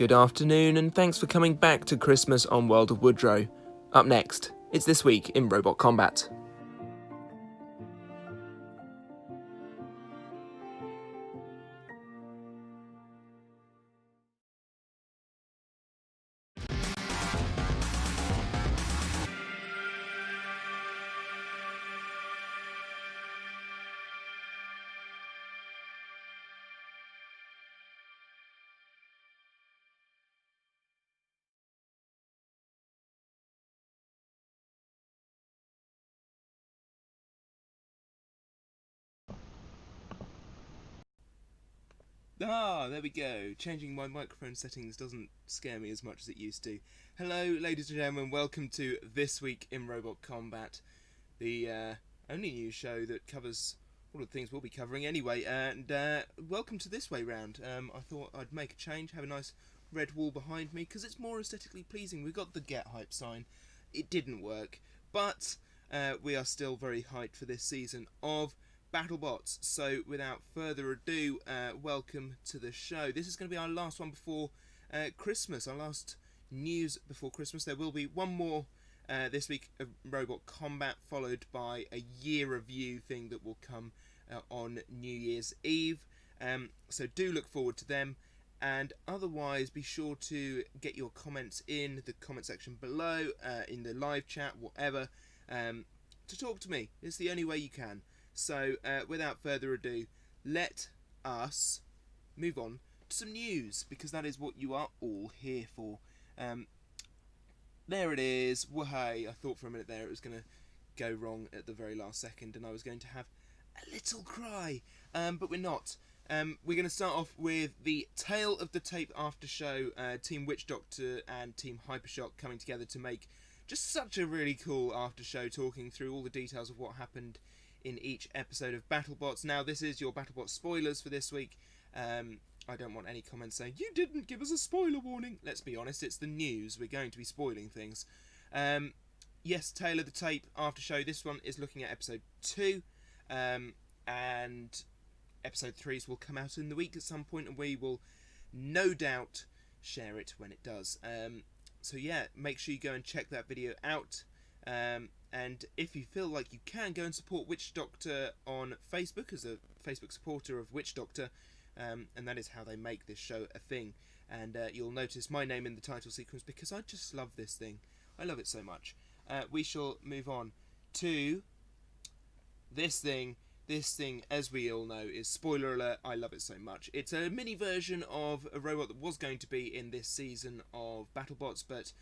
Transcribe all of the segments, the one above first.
Good afternoon, and thanks for coming back to Christmas on World of Woodrow. Up next, it's This Week in Robot Combat. There we go. Changing my microphone settings doesn't scare me as much as it used to. Hello, ladies and gentlemen. Welcome to This Week in Robot Combat, the only news show that covers all of the things we'll be covering anyway. And welcome to this way round. I thought I'd make a change, have a nice red wall behind me, because it's more aesthetically pleasing. We got the Get Hype sign. It didn't work, but we are still very hyped for this season of BattleBots. So without further ado, welcome to the show. This is going to be our last one before Christmas, our last news before Christmas. There will be one more this week of Robot Combat, followed by a year review thing that will come on New Year's Eve. So do look forward to them, and otherwise be sure to get your comments in the comment section below, in the live chat, whatever, to talk to me. It's the only way you can. So, without further ado, let us move on to some news, because that is what you are all here for. There it is. Wahey! I thought for a minute there it was going to go wrong at the very last second, and I was going to have a little cry. But we're not. We're going to start off with the Tale of the Tape after show. Team Witch Doctor and Team Hypershock coming together to make just such a really cool after show, talking through all the details of what happened in each episode of BattleBots. Now, this is your BattleBots spoilers for this week. I don't want any comments saying, you didn't give us a spoiler warning. Let's be honest, it's the news. We're going to be spoiling things. Yes, Tale of the Tape after show. This one is looking at episode 2. And episode 3s will come out in the week at some point, and we will no doubt share it when it does. So yeah, make sure you go and check that video out. And if you feel like you can, go and support Witch Doctor on Facebook as a Facebook supporter of Witch Doctor, and that is how they make this show a thing. And you'll notice my name in the title sequence, because I just love this thing. I love it so much. We shall move on to this thing. This thing, as we all know, is, spoiler alert, I love it so much. It's a mini version of a robot that was going to be in this season of BattleBots, but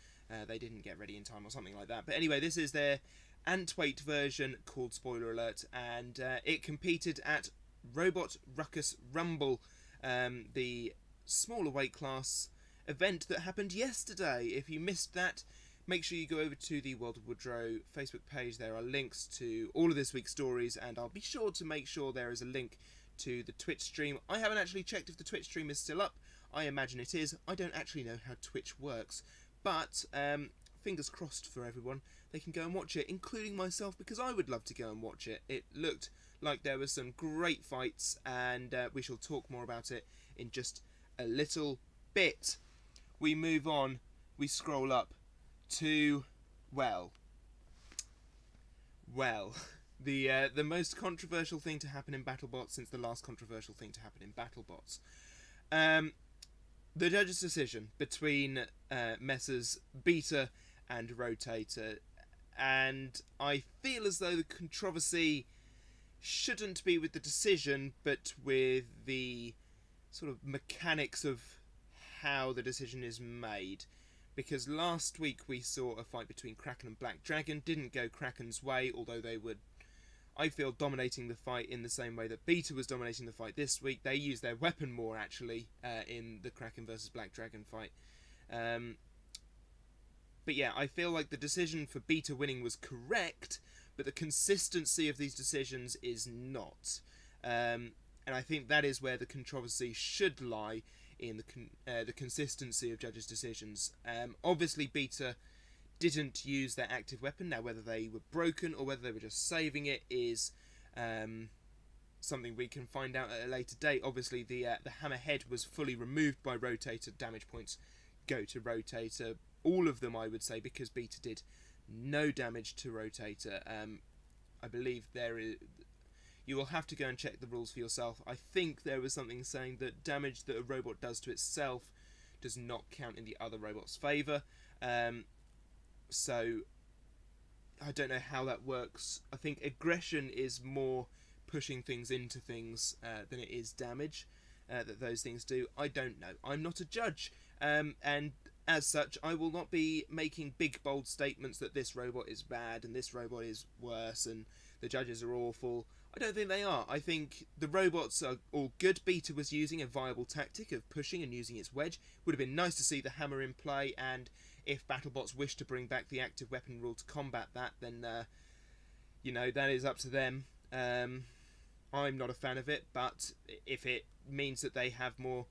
they didn't get ready in time or something like that. But anyway, this is their Antweight version called Spoiler Alert, and it competed at Robot Ruckus Rumble, the smaller weight class event that happened yesterday. If you missed that, make sure you go over to the World of Woodrow Facebook page. There are links to all of this week's stories, and I'll be sure to make sure there is a link to the Twitch stream. I haven't actually checked if the Twitch stream is still up. I imagine it is. I don't actually know how Twitch works. But fingers crossed for everyone. They can go and watch it, including myself, because I would love to go and watch it. It looked like there were some great fights, and we shall talk more about it in just a little bit. We move on. We scroll up to, well, the most controversial thing to happen in BattleBots since the last controversial thing to happen in BattleBots. The judge's decision between Messrs Beta and Rotator, and I feel as though the controversy shouldn't be with the decision, but with the sort of mechanics of how the decision is made. Because last week we saw a fight between Kraken and Black Dragon. Didn't go Kraken's way, although they were, I feel, dominating the fight in the same way that Beta was dominating the fight this week. They used their weapon more, actually, in the Kraken versus Black Dragon fight. But yeah, I feel like the decision for Beta winning was correct, but the consistency of these decisions is not. And I think that is where the controversy should lie, in the consistency of judges' decisions. Obviously, Beta didn't use their active weapon. Now, whether they were broken or whether they were just saving it is something we can find out at a later date. Obviously, the hammerhead was fully removed by Rotator. Damage points go to Rotator. All of them, I would say, because Beta did no damage to Rotator. I believe there is... You will have to go and check the rules for yourself. I think there was something saying that damage that a robot does to itself does not count in the other robot's favour. So I don't know how that works. I think aggression is more pushing things into things than it is damage that those things do. I don't know. I'm not a judge. And as such, I will not be making big, bold statements that this robot is bad and this robot is worse and the judges are awful. I don't think they are. I think the robots are all good. Beta was using a viable tactic of pushing and using its wedge. Would have been nice to see the hammer in play, and if BattleBots wish to bring back the active weapon rule to combat that, then, you know, that is up to them. I'm not a fan of it, but if it means that they have more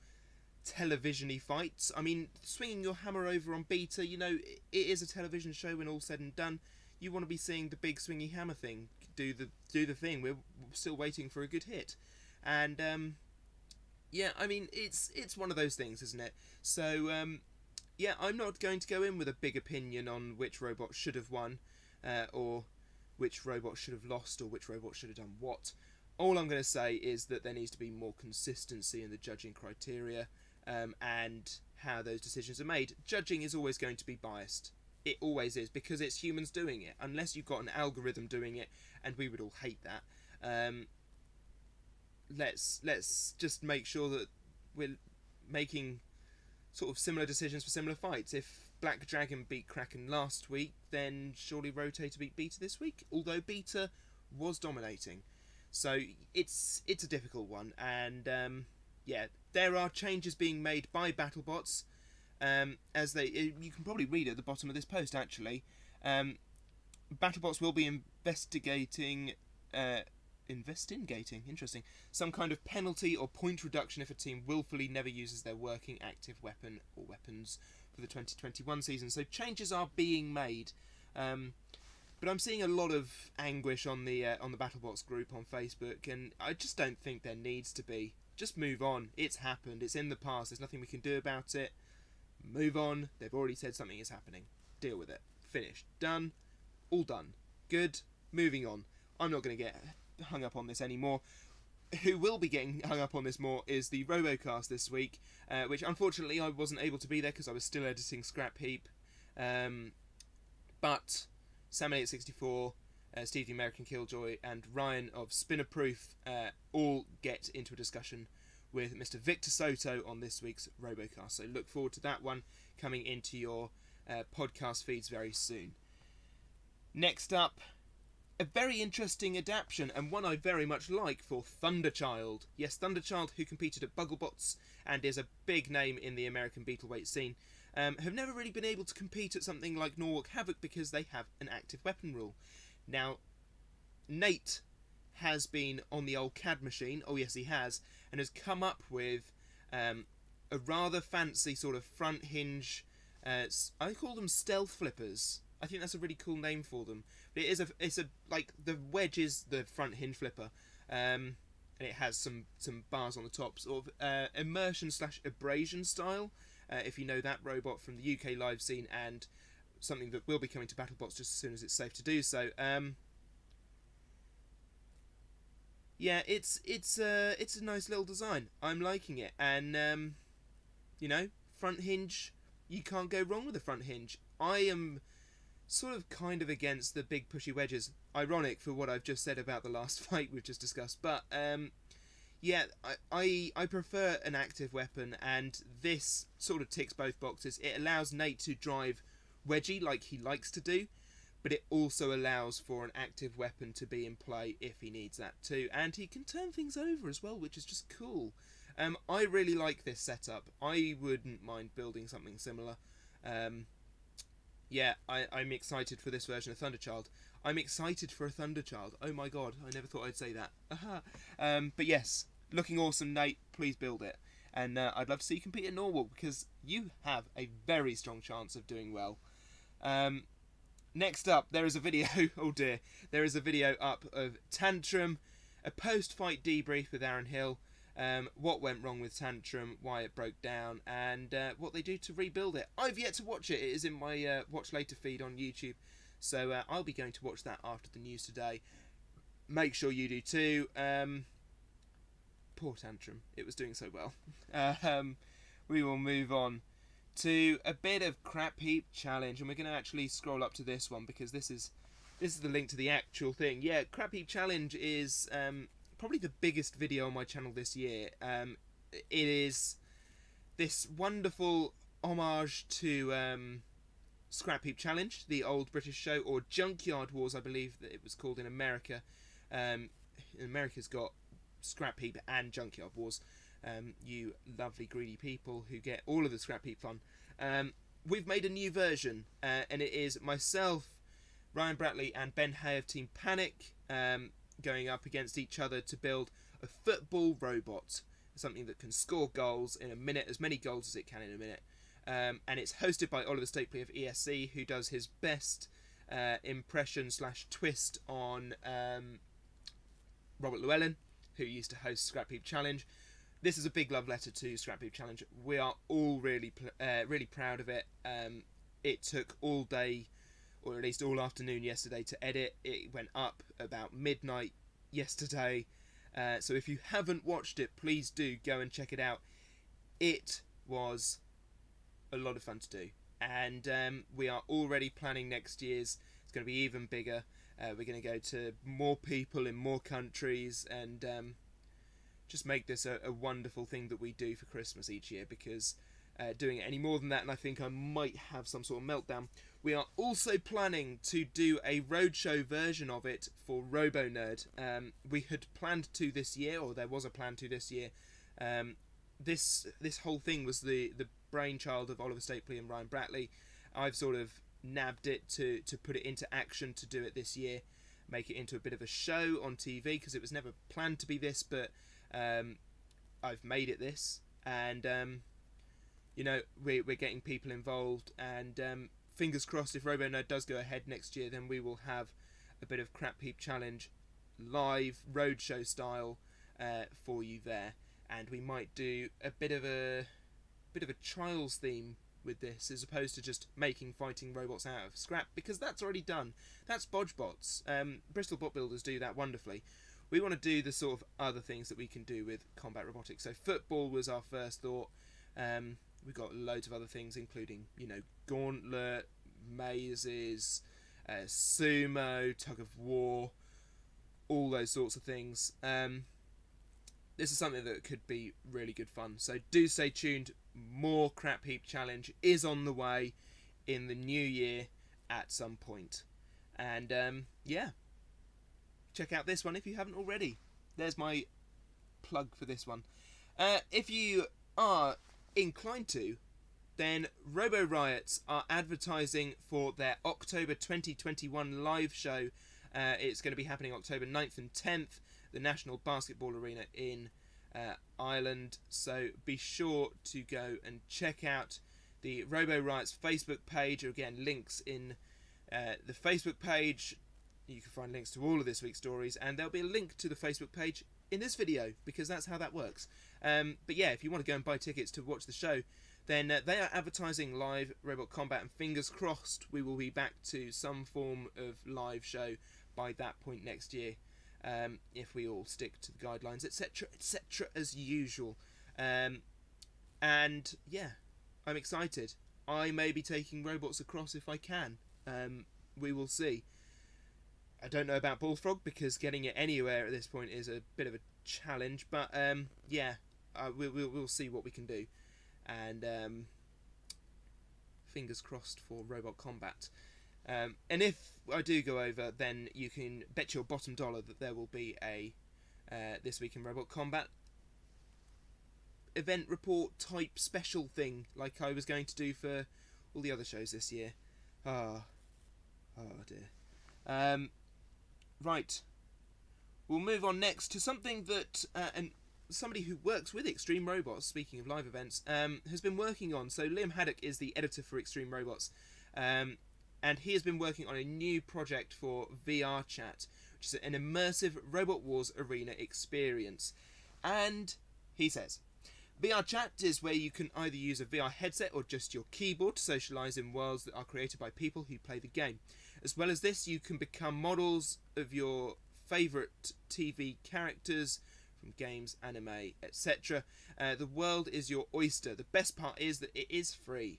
television-y fights... I mean, swinging your hammer over on Beta, you know, it is a television show when all's said and done. You want to be seeing the big swingy hammer thing do the thing. We're still waiting for a good hit. And, yeah, I mean, it's one of those things, isn't it? So, yeah, I'm not going to go in with a big opinion on which robot should have won, or which robot should have lost, or which robot should have done what. All I'm going to say is that there needs to be more consistency in the judging criteria, and how those decisions are made. Judging is always going to be biased. It always is, because it's humans doing it. Unless you've got an algorithm doing it, and we would all hate that. Let's just make sure that we're making sort of similar decisions for similar fights. If Black Dragon beat Kraken last week, then surely Rotator beat Beta this week, although Beta was dominating. So it's a difficult one, and yeah, there are changes being made by BattleBots. As you can probably read at the bottom of this post, actually. BattleBots will be investigating, interesting, some kind of penalty or point reduction if a team willfully never uses their working active weapon or weapons for the 2021 season. So changes are being made, but I'm seeing a lot of anguish on the BattleBots group on Facebook, and I just don't think there needs to be. Just move on. It's happened. It's in the past. There's nothing we can do about it. Move on. They've already said something is happening. Deal with it. Finished. Done. All done. Good. Moving on. I'm not going to get hung up on this anymore. Who will be getting hung up on this more is the RoboCast this week, which unfortunately I wasn't able to be there because I was still editing Scrapheap. But Sam864, Steve the American Killjoy, and Ryan of Spinnerproof all get into a discussion with Mr. Victor Soto on this week's RoboCast. So look forward to that one coming into your podcast feeds very soon. Next up, a very interesting adaptation, and one I very much like, for Thunderchild. Yes, Thunderchild, who competed at BattleBots and is a big name in the American Beetleweight scene, have never really been able to compete at something like Norwalk Havoc because they have an active weapon rule. Now, Nate has been on the old CAD machine, oh yes he has, and has come up with a rather fancy sort of front hinge, I call them stealth flippers. I think that's a really cool name for them. But it's a like, the wedge is the front hinge flipper, and it has some bars on the top, sort of immersion / abrasion style, if you know that robot from the UK live scene, and something that will be coming to BattleBots just as soon as it's safe to do so. Yeah, it's a nice little design. I'm liking it, and you know, front hinge, you can't go wrong with a front hinge. I am sort of kind of against the big pushy wedges. Ironic for what I've just said about the last fight we've just discussed, but yeah, I prefer an active weapon, and this sort of ticks both boxes. It allows Nate to drive wedgy like he likes to do, but it also allows for an active weapon to be in play if he needs that too, and he can turn things over as well, which is just cool. I really like this setup. I wouldn't mind building something similar. Yeah, I'm excited for this version of Thunderchild. I'm excited for a Thunderchild. Oh my god, I never thought I'd say that. But yes, looking awesome, Nate. Please build it. And I'd love to see you compete at Norwalk, because you have a very strong chance of doing well. Next up, there is a video, oh dear, there is a video up of Tantrum a post-fight debrief with Aaron Hill, what went wrong with Tantrum, why it broke down, and what they do to rebuild it. I've yet to watch it. It is in my Watch Later feed on YouTube, so I'll be going to watch that after the news today. Make sure you do too. Poor Tantrum. It was doing so well. We will move on to a bit of Crapheap challenge, and we're going to actually scroll up to this one because this is the link to the actual thing. Yeah, Crapheap challenge is probably the biggest video on my channel this year. It is this wonderful homage to Scrapheap Challenge, the old British show, or Junkyard Wars, I believe that it was called in America. America's got Scrapheap and Junkyard Wars. You lovely greedy people who get all of the Scrapheap fun. We've made a new version, and it is myself, Ryan Bratley, and Ben Hay of Team Panic going up against each other to build a football robot, something that can score goals in a minute, as many goals as it can in a minute. And it's hosted by Oliver Stapley of ESC, who does his best impression / twist on Robert Llewellyn, who used to host Scrapheap Challenge. This is a big love letter to Scrapheap Challenge. We are all really proud of it. It took all day, or at least all afternoon yesterday, to edit. It went up about midnight yesterday. So if you haven't watched it, please do go and check it out. It was a lot of fun to do. And we are already planning next year's. It's going to be even bigger. We're going to go to more people in more countries and just make this a wonderful thing that we do for Christmas each year, because doing it any more than that, and I think I might have some sort of meltdown. We are also planning to do a roadshow version of it for Robo Nerd. We had planned to this year, or there was a plan to this year. This whole thing was the brainchild of Oliver Stapley and Ryan Bratley. I've sort of nabbed it to put it into action, to do it this year, make it into a bit of a show on TV, because it was never planned to be this, but I've made it this, and you know, we're getting people involved, and fingers crossed, if Robo Nerd does go ahead next year, then we will have a bit of Crapheap Challenge live roadshow style for you there, and we might do a bit of a trials theme with this, as opposed to just making fighting robots out of scrap, because that's already done. That's BattleBots. Bristol Bot Builders do that wonderfully. We want to do the sort of other things that we can do with combat robotics. So football was our first thought. We've got loads of other things, including, you know, gauntlet, mazes, sumo, tug of war, all those sorts of things. This is something that could be really good fun. So do stay tuned. More Crapheap Challenge is on the way in the new year at some point. And yeah. Check out this one if you haven't already. There's my plug for this one. If you are inclined to, then RoboRiots are advertising for their October 2021 live show. It's going to be happening October 9th and 10th, the National Basketball Arena in Ireland. So be sure to go and check out the RoboRiots Facebook page. Again, links in the Facebook page. You can find links to all of this week's stories, and there'll be a link to the Facebook page in this video, because that's how that works. But yeah, if you want to go and buy tickets to watch the show, then they are advertising live robot combat, and fingers crossed we will be back to some form of live show by that point next year, if we all stick to the guidelines, etc., etc., as usual. And yeah, I'm excited. I may be taking robots across if I can. We will see. I don't know about Bullfrog, because getting it anywhere at this point is a bit of a challenge, but yeah, we'll see what we can do, and fingers crossed for robot combat. And if I do go over, then you can bet your bottom dollar that there will be a This Week in Robot Combat event report type special thing, like I was going to do for all the other shows this year. Oh dear. Right, we'll move on next to something that and somebody who works with Extreme Robots, speaking of live events, has been working on. So Liam Haddock is the editor for Extreme Robots, and he has been working on a new project for VRChat. which is an immersive Robot Wars arena experience. And he says, VRChat is where you can either use a VR headset or just your keyboard to socialise in worlds that are created by people who play the game. As well as this, you can become models of your favourite TV characters from games, anime, etc. The world is your oyster. The best part is that it is free.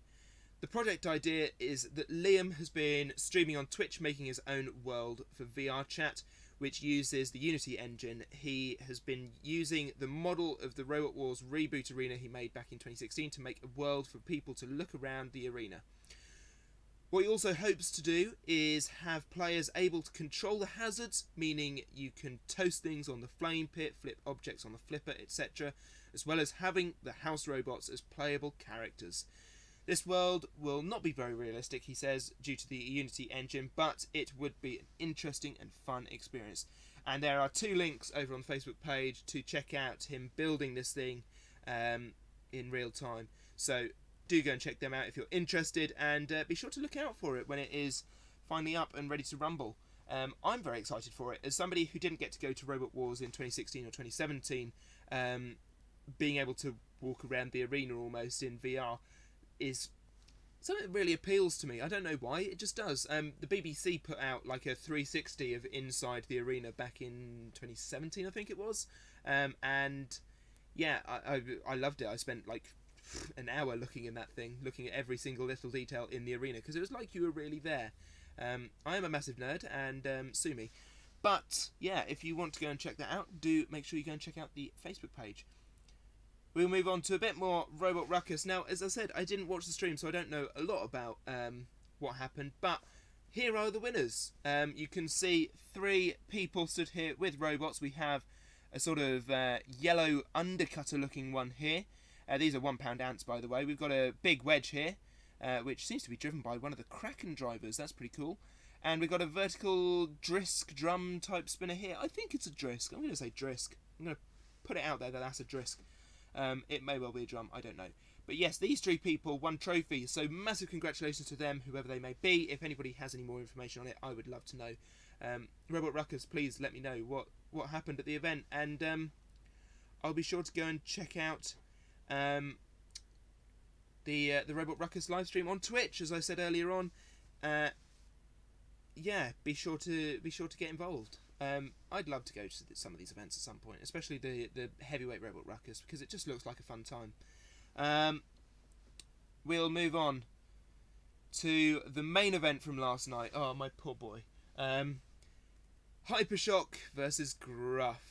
The project idea is that Liam has been streaming on Twitch, making his own world for VRChat, which uses the Unity engine. He has been using the model of the Robot Wars reboot arena he made back in 2016 to make a world for people to look around the arena. What he also hopes to do is have players able to control the hazards, meaning you can toast things on the flame pit, flip objects on the flipper, etc., as well as having the house robots as playable characters. This world will not be very realistic, he says, due to the Unity engine, but it would be an interesting and fun experience. And there are 2 links over on the Facebook page to check out him building this thing in real time. So do go and check them out if you're interested, and be sure to look out for it when it is finally up and ready to rumble. I'm very excited for it. As somebody who didn't get to go to Robot Wars in 2016 or 2017, being able to walk around the arena almost in VR is something that really appeals to me. I don't know why, it just does. The BBC put out like a 360 of inside the arena back in 2017, I think it was, and yeah, I loved it. I spent like an hour looking in that thing, looking at every single little detail in the arena, because it was like you were really there. I am a massive nerd, and sue me, but yeah, if you want to go and check that out, do make sure you go and check out the Facebook page. We'll move on to a bit more Robot Ruckus. Now, as I said, I didn't watch the stream, so I don't know a lot about what happened, but here are the winners. You can see 3 people stood here with robots. We have a sort of yellow undercutter looking one here. These are £1 ants, by the way. We've got a big wedge here, which seems to be driven by one of the Kraken drivers. That's pretty cool. And we've got a vertical Drisk drum type spinner here. I think it's a Drisk. I'm going to say Drisk. I'm going to put it out there that that's a Drisk. It may well be a drum, I don't know. But yes, these 3 people won trophies, so massive congratulations to them, whoever they may be. If anybody has any more information on it, I would love to know. Robot Ruckus, please let me know what happened at the event, and I'll be sure to go and check out the Robot Ruckus live stream on Twitch, as I said earlier on. Yeah, be sure to get involved. I'd love to go to some of these events at some point, especially the heavyweight Robot Ruckus, because it just looks like a fun time. We'll move on to the main event from last night. Oh, my poor boy. Hypershock versus Gruff.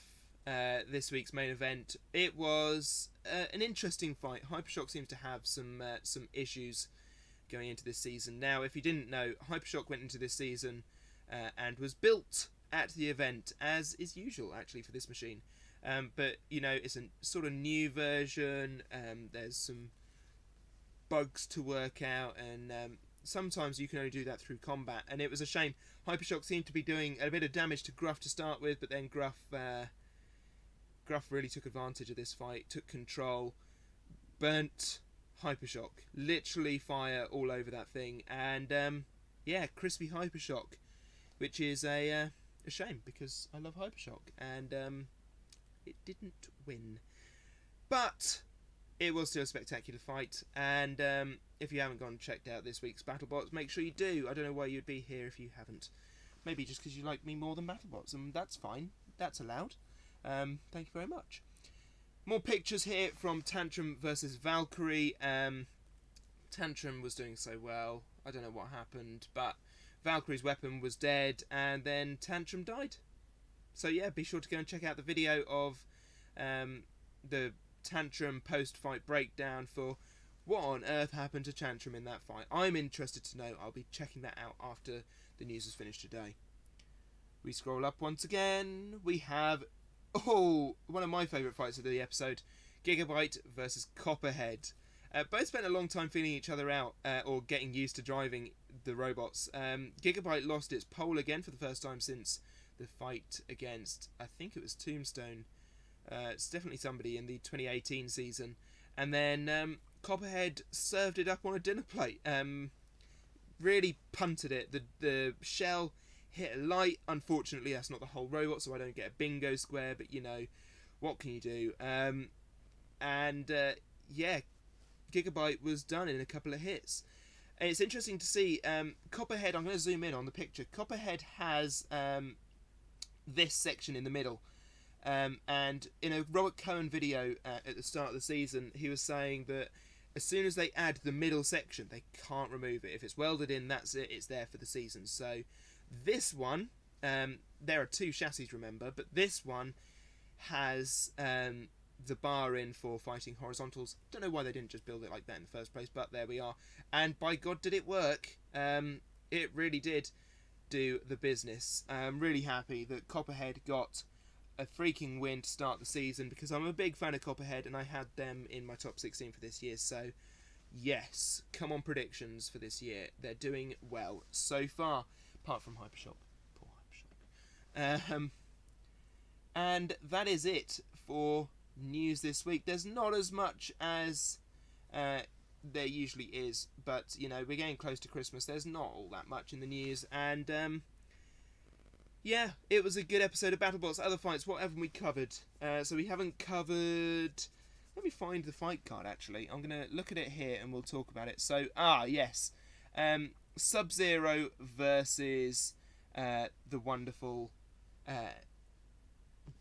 This week's main event. It was an interesting fight. Hypershock seems to have some issues going into this season. Now, if you didn't know, Hypershock went into this season and was built at the event, as is usual actually for this machine, but you know, it's a sort of new version. There's some bugs to work out, and sometimes you can only do that through combat, and it was a shame. Hypershock seemed to be doing a bit of damage to Gruff to start with, but then Gruff really took advantage of this fight, took control, burnt Hypershock, literally fire all over that thing, and yeah, crispy Hypershock, which is a shame, because I love Hypershock, and it didn't win, but it was still a spectacular fight. And if you haven't gone and checked out this week's BattleBots, make sure you do. I don't know why you'd be here if you haven't. Maybe just because you like me more than BattleBots, and that's fine, that's allowed. Thank you very much. More pictures here from Tantrum versus Valkyrie. Tantrum was doing so well, I don't know what happened, but Valkyrie's weapon was dead, and then Tantrum died. So yeah, be sure to go and check out the video of the Tantrum post-fight breakdown for what on earth happened to Tantrum in that fight. I'm interested to know. I'll be checking that out after the news is finished today. We scroll up once again. We have, one of my favourite fights of the episode, Gigabyte versus Copperhead. Both spent a long time feeling each other out, or getting used to driving the robots. Gigabyte lost its pole again for the first time since the fight against, I think it was Tombstone. It's definitely somebody in the 2018 season. And then Copperhead served it up on a dinner plate. Really punted it. The shell hit a light. Unfortunately, that's not the whole robot, so I don't get a bingo square, but you know, what can you do? Yeah, Gigabyte was done in a couple of hits. And it's interesting to see, Copperhead, I'm going to zoom in on the picture. Copperhead has this section in the middle. And in a Robert Cohen video at the start of the season, he was saying that as soon as they add the middle section, they can't remove it. If it's welded in, that's it. It's there for the season. So this one, there are two chassis, remember, but this one has the bar in for fighting horizontals. Don't know why they didn't just build it like that in the first place, but there we are. And by God, did it work. It really did do the business. I'm really happy that Copperhead got a freaking win to start the season, because I'm a big fan of Copperhead and I had them in my top 16 for this year. So yes, come on, predictions for this year. They're doing well so far, apart from Hypershock. Poor Hypershock. And that is it for news this week. There's not as much as there usually is, but you know, we're getting close to Christmas. There's not all that much in the news, and yeah, it was a good episode of BattleBots. Other fights, what haven't we covered? So we haven't covered... Let me find the fight card, actually. I'm going to look at it here and we'll talk about it. So, yes. Sub-Zero versus the wonderful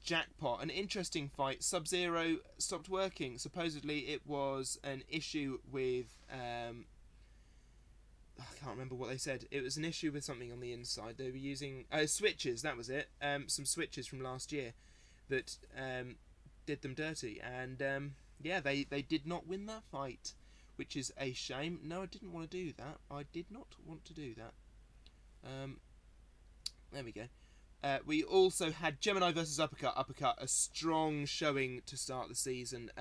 Jackpot. An interesting fight. Sub-Zero stopped working. Supposedly it was an issue with... I can't remember what they said. It was an issue with something on the inside. They were using switches, that was it. Some switches from last year that did them dirty. And yeah, they did not win that fight, which is a shame. No, I didn't want to do that. I did not want to do that. There we go. We also had Gemini versus Uppercut. Uppercut, a strong showing to start the season.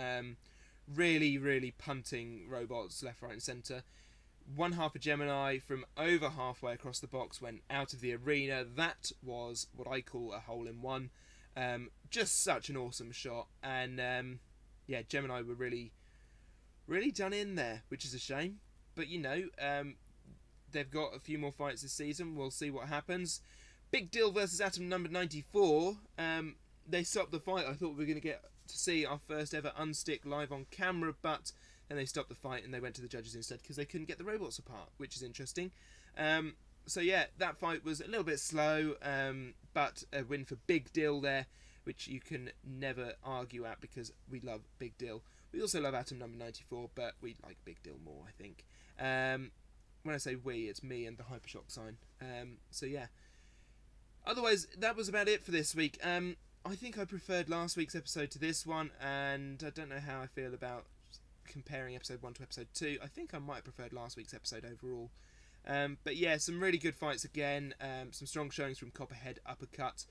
Really, really punting robots left, right and centre. One half of Gemini from over halfway across the box went out of the arena. That was what I call a hole-in-one. Just such an awesome shot. And yeah, Gemini were really, really done in there, which is a shame. But you know, they've got a few more fights this season. We'll see what happens. Big Deal versus Atom number 94. They stopped the fight. I thought we were going to get to see our first ever unstick live on camera, but then they stopped the fight and they went to the judges instead because they couldn't get the robots apart, which is interesting. So yeah, that fight was a little bit slow, but a win for Big Deal there, which you can never argue at because we love Big Deal. We also love Atom number 94, but we like Big Deal more, I think. When I say we, it's me and the Hypershock sign. So yeah. Otherwise, that was about it for this week. I think I preferred last week's episode to this one, and I don't know how I feel about comparing episode 1 to episode 2. I think I might have preferred last week's episode overall. But yeah, some really good fights again. Some strong showings from Copperhead, Uppercut.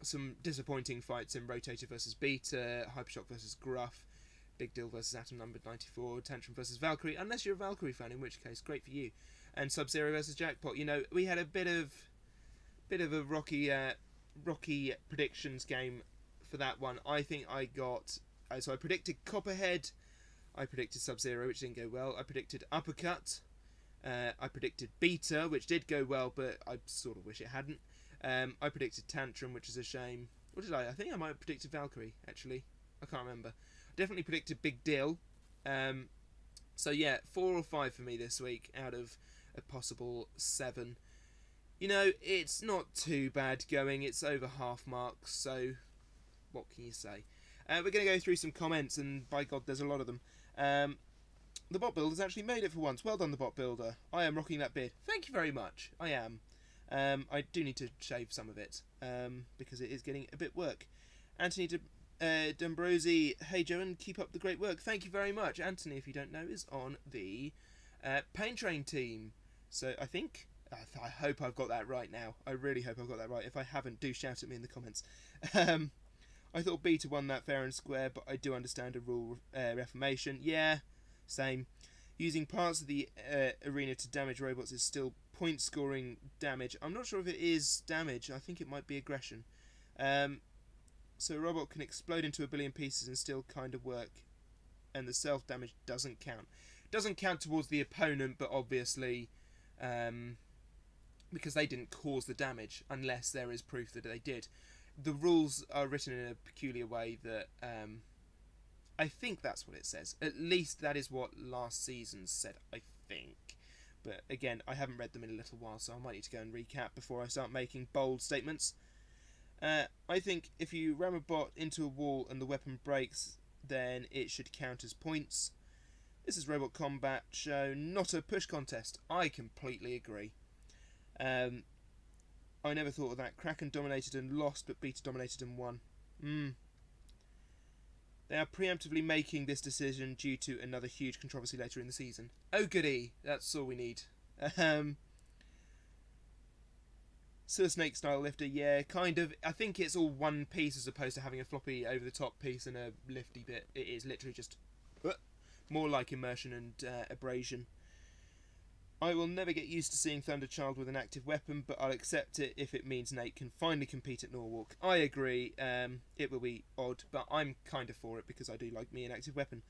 Some disappointing fights in Rotator versus Beta, Hypershock versus Gruff, Big Deal versus Atom number 94, Tantrum versus Valkyrie, unless you're a Valkyrie fan, in which case, great for you. And Sub-Zero versus Jackpot. You know, we had a bit of a rocky predictions game for that one. I think I got... So I predicted Copperhead, I predicted Sub-Zero, which didn't go well. I predicted Uppercut, I predicted Beta, which did go well, but I sort of wish it hadn't. I predicted Tantrum, which is a shame. What did I? I think I might have predicted Valkyrie, actually. I can't remember. I definitely predicted Big Deal. So yeah, 4 or 5 for me this week out of a possible 7. You know, it's not too bad going. It's over half marks, so what can you say? We're going to go through some comments, and by God, there's a lot of them. The bot builder's actually made it for once. Well done, the bot builder. I am rocking that beard. Thank you very much. I am. I do need to shave some of it, because it is getting a bit work. Anthony D'Ambrosi, hey Joan, keep up the great work. Thank you very much. Anthony, if you don't know, is on the Pain Train team. So I think... I hope I've got that right now. I really hope I've got that right. If I haven't, do shout at me in the comments. I thought Beta won that fair and square, but I do understand a rule reformation. Yeah, same. Using parts of the arena to damage robots is still point scoring damage. I'm not sure if it is damage. I think it might be aggression. So a robot can explode into a billion pieces and still kind of work, and the self damage doesn't count. Doesn't count towards the opponent, but obviously because they didn't cause the damage unless there is proof that they did. The rules are written in a peculiar way that I think that's what it says. At least that is what last season said, I think. But again, I haven't read them in a little while, so I might need to go and recap before I start making bold statements. I think if you ram a bot into a wall and the weapon breaks, then it should count as points. This is Robot Combat Show, not a push contest. I completely agree. I never thought of that. Kraken dominated and lost, but Beta dominated and won. They are preemptively making this decision due to another huge controversy later in the season. Oh goody, that's all we need. Sewer Snake style lifter, yeah, kind of. I think it's all one piece as opposed to having a floppy over the top piece and a lifty bit. It is literally just more like immersion and abrasion. I will never get used to seeing Thunderchild with an active weapon, but I'll accept it if it means Nate can finally compete at Norwalk. I agree, it will be odd, but I'm kind of for it because I do like me an active weapon.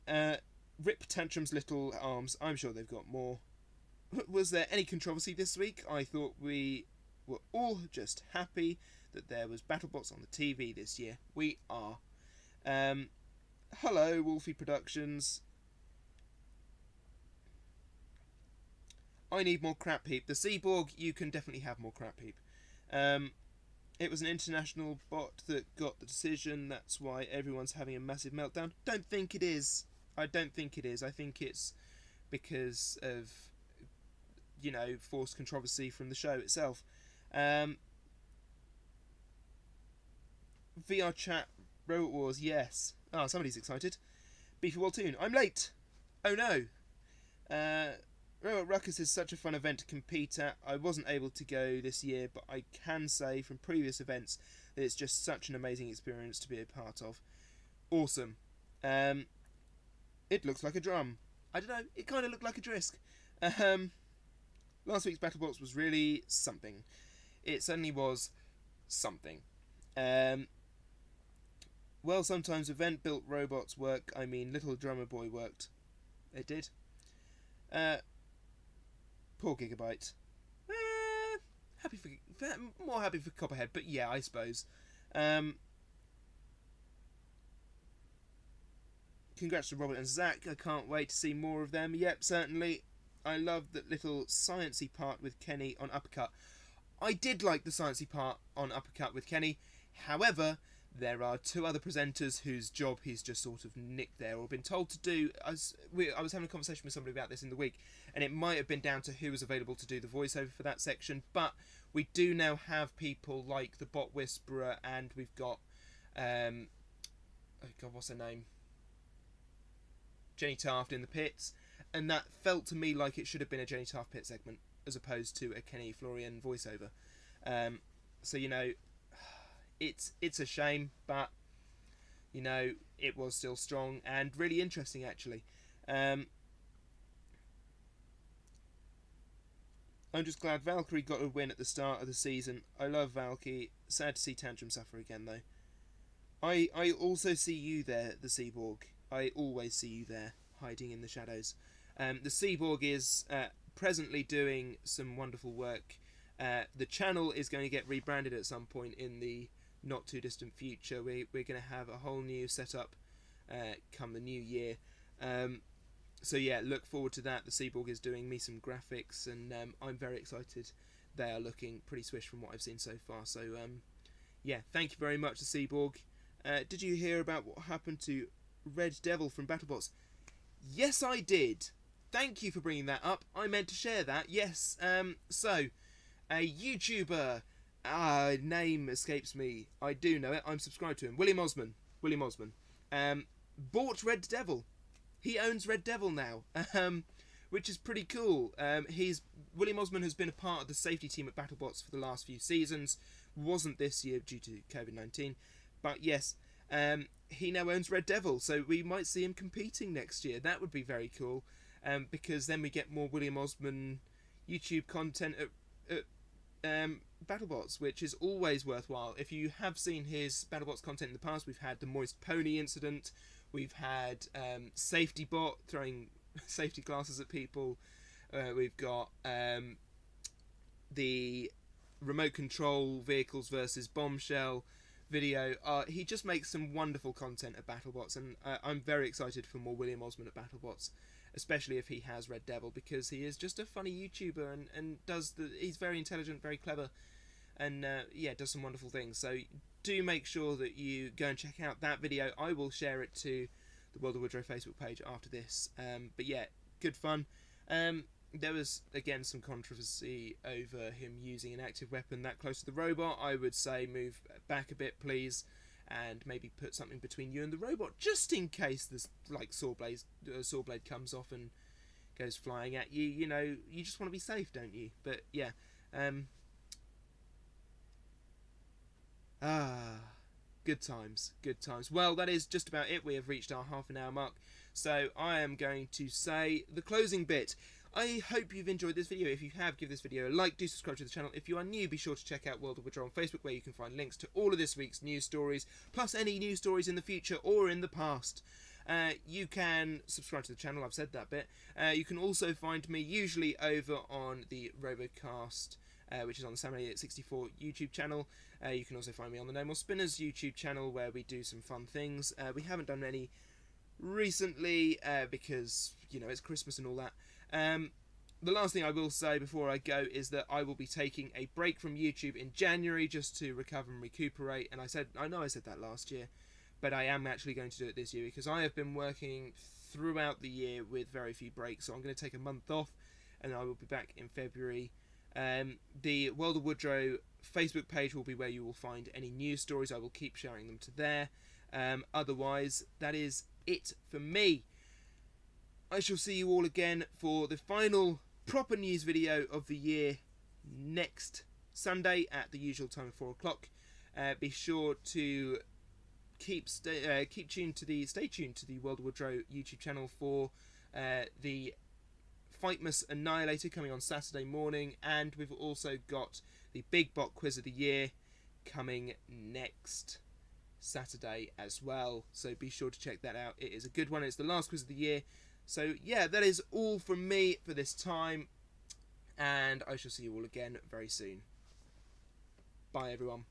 Rip Tantrum's little arms, I'm sure they've got more. Was there any controversy this week? I thought we were all just happy that there was BattleBots on the TV this year. We are. Hello, Wolfie Productions. I need more Crapheap. The Seaborg, you can definitely have more Crapheap. It was an international bot that got the decision. That's why everyone's having a massive meltdown. Don't think it is. I don't think it is. I think it's because of, you know, forced controversy from the show itself. VRChat, Robot Wars, yes. Oh, somebody's excited. Beefy Waltoon, I'm late. Oh no. Ruckus is such a fun event to compete at. I wasn't able to go this year, but I can say from previous events that it's just such an amazing experience to be a part of. Awesome. It looks like a drum. I don't know, it kind of looked like a Drisk. Last week's BattleBots was really something. It certainly was something. Well, sometimes event-built robots work. I mean, Little Drummer Boy worked. It did. Poor Gigabyte. More happy for Copperhead, but yeah, I suppose. Congrats to Robert and Zach. I can't wait to see more of them. Yep, certainly. I love that little sciencey part with Kenny on Uppercut. I did like the sciencey part on Uppercut with Kenny. However, there are two other presenters whose job he's just sort of nicked there or been told to do. I was having a conversation with somebody about this in the week, and it might have been down to who was available to do the voiceover for that section, but we do now have people like the Bot Whisperer, and we've got oh god, what's her name? Jenny Taft in the pits, and that felt to me like it should have been a Jenny Taft pit segment as opposed to a Kenny Florian voiceover. So, you know, it's a shame, but, you know, it was still strong and really interesting, actually. I'm just glad Valkyrie got a win at the start of the season. I love Valky. Sad to see Tantrum suffer again, though. I also see you there, the Seaborg. I always see you there, hiding in the shadows. The Seaborg is presently doing some wonderful work. The channel is going to get rebranded at some point in the not too distant future. We're going to have a whole new setup come the new year. So yeah, look forward to that. The Seaborg is doing me some graphics, and I'm very excited. They are looking pretty swish from what I've seen so far. So yeah, thank you very much, the Seaborg. Did you hear about what happened to Red Devil from BattleBots? Yes, I did. Thank you for bringing that up. I meant to share that. Yes. So, a YouTuber, name escapes me. I do know it. I'm subscribed to him. William Osman. Bought Red Devil. He owns Red Devil now, which is pretty cool. William Osman has been a part of the safety team at BattleBots for the last few seasons. Wasn't this year due to COVID-19, but yes. He now owns Red Devil, so we might see him competing next year. That would be very cool, because then we get more William Osman YouTube content at BattleBots, which is always worthwhile. If you have seen his BattleBots content in the past, we've had the Moist Pony incident, we've had Safety Bot throwing safety glasses at people, we've got the remote control vehicles versus bombshell video. He just makes some wonderful content at BattleBots, and I'm very excited for more William Osmond at BattleBots, especially if he has Red Devil, because he is just a funny YouTuber and he's very intelligent, very clever, and yeah, does some wonderful things. So do make sure that you go and check out that video. I will share it to the World of Woodrow Facebook page after this. But yeah, good fun. There was again some controversy over him using an active weapon that close to the robot. I would say move back a bit, please, and maybe put something between you and the robot, just in case this saw blade comes off and goes flying at you. You know, you just want to be safe, don't you? But yeah, good times, good times. Well, that is just about it. We have reached our half-an-hour mark, so I am going to say the closing bit. I hope you've enjoyed this video. If you have, give this video a like, do subscribe to the channel. If you are new, be sure to check out World of Woodrow on Facebook, where you can find links to all of this week's news stories, plus any news stories in the future or in the past. You can subscribe to the channel, I've said that bit. You can also find me usually over on the RoboCast, which is on the Sam8864 YouTube channel. You can also find me on the No More Spinners YouTube channel, where we do some fun things. We haven't done any recently because, you know, it's Christmas and all that. The last thing I will say before I go is that I will be taking a break from YouTube in January just to recover and recuperate. And I know I said that last year, but I am actually going to do it this year, because I have been working throughout the year with very few breaks. So I'm going to take a month off, and I will be back in February. The World of Woodrow Facebook page will be where you will find any news stories. I will keep sharing them to there. Otherwise, that is it for me. I shall see you all again for the final proper news video of the year next Sunday at the usual time of 4 o'clock. Be sure to stay tuned to the World of Woodrow YouTube channel for the Fightmas Annihilator coming on Saturday morning, and we've also got the Big Bot Quiz of the Year coming next Saturday as well. So be sure to check that out. It is a good one. It's the last quiz of the year. So yeah, that is all from me for this time, and I shall see you all again very soon. Bye everyone.